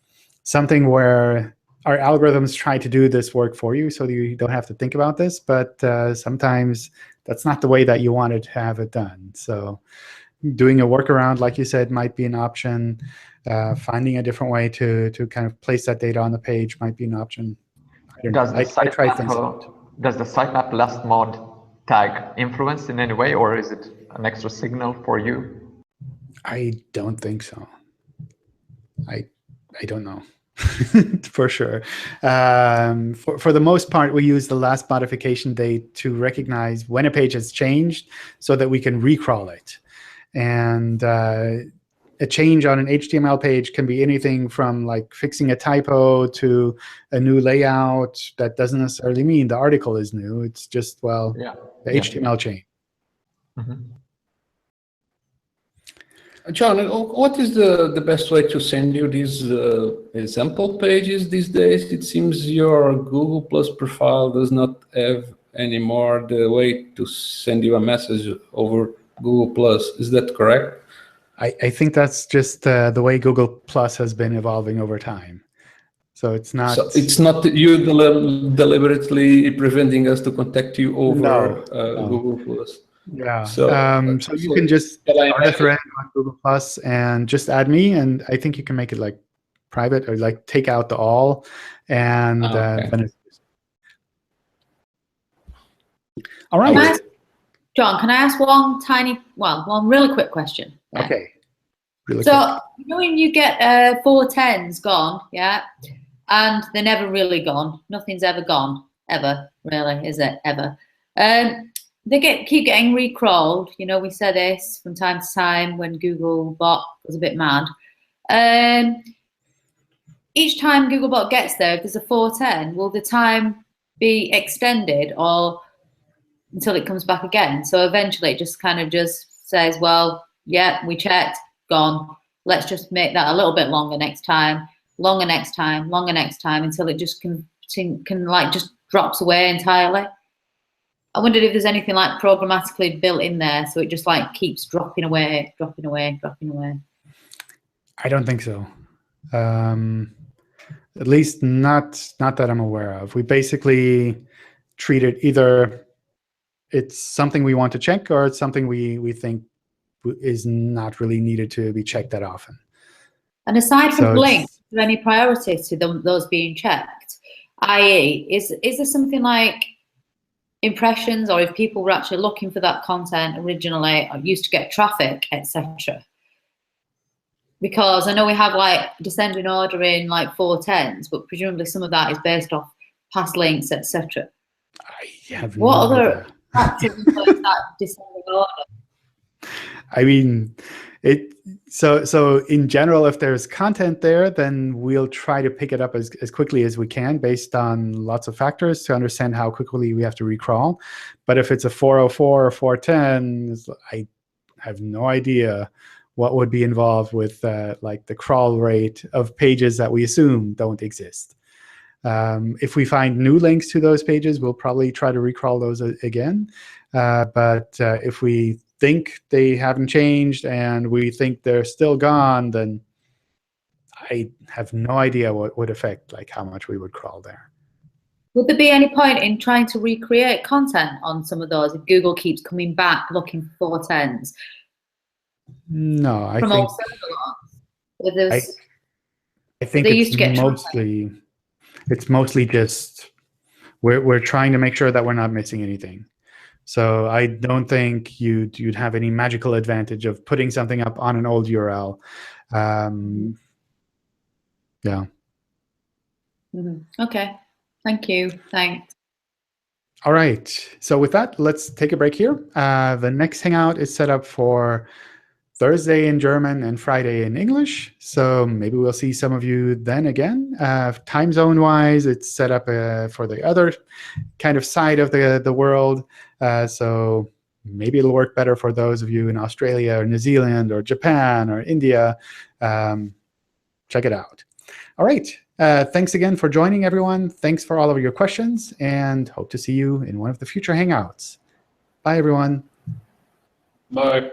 something where our algorithms try to do this work for you so you don't have to think about this. But sometimes that's not the way that you wanted to have it done. So doing a workaround, like you said, might be an option. Finding a different way to kind of place that data on the page might be an option. Does the sitemap last mod tag influence in any way, or is it an extra signal for you? I don't think so. I don't know for sure. For the most part, we use the last modification date to recognize when a page has changed so that we can recrawl it. And a change on an HTML page can be anything from like fixing a typo to a new layout. That doesn't necessarily mean the article is new. It's just, well, the HTML change. John, what is the best way to send you these example pages these days? It seems your Google Plus profile does not have anymore the way to send you a message over Google Plus. Is that correct? I think that's just the way Google Plus has been evolving over time. So it's not. So it's not you deliberately preventing us to contact you over Google Plus. Yeah. So you can just start a thread on Google Plus and just add me, and I think you can make it like private or like take out the all, and then it's. All right. John, can I ask one really quick question? Yeah. Okay. Really so, when you get 4 10s gone, and they're never really gone, nothing's ever gone, ever, really, is it, ever? They keep getting recrawled. We say this from time to time when Googlebot was a bit mad. Each time Googlebot gets there, if there's a 410, will the time be extended or until it comes back again? So eventually it just kind of just says, well, yeah, we checked, gone. Let's just make that a little bit longer next time, longer next time, longer next time, until it just can like just drops away entirely. I wondered if there's anything like programmatically built in there, so it just like keeps dropping away, dropping away, dropping away. I don't think so. At least not that I'm aware of. We basically treat it either it's something we want to check or it's something we think is not really needed to be checked that often. And aside from links, is there any priority to those being checked? i.e., is there something like impressions, or if people were actually looking for that content originally or used to get traffic, etc.? Because I know we have like descending order in like 4 10s, but presumably some of that is based off past links, etc. I have what no other idea. factors influence that descending order? I mean, so in general, if there's content there, then we'll try to pick it up as quickly as we can based on lots of factors to understand how quickly we have to recrawl. But if it's a 404 or 410, I have no idea what would be involved with like the crawl rate of pages that we assume don't exist. If we find new links to those pages, we'll probably try to recrawl those again. But if we think they haven't changed and we think they're still gone, then I have no idea what would affect like how much we would crawl there. Would there be any point in trying to recreate content on some of those if Google keeps coming back looking for 410s? No, I from think I think it's mostly just we're trying to make sure that we're not missing anything. So I don't think you'd have any magical advantage of putting something up on an old URL. Yeah. Okay. Thank you. Thanks. All right. So with that, let's take a break here. The next Hangout is set up for Thursday in German and Friday in English. So maybe we'll see some of you then again. Time zone-wise, it's set up for the other kind of side of the world. So maybe it'll work better for those of you in Australia or New Zealand or Japan or India. Check it out. All right. Thanks again for joining, everyone. Thanks for all of your questions, and hope to see you in one of the future Hangouts. Bye, everyone. Bye.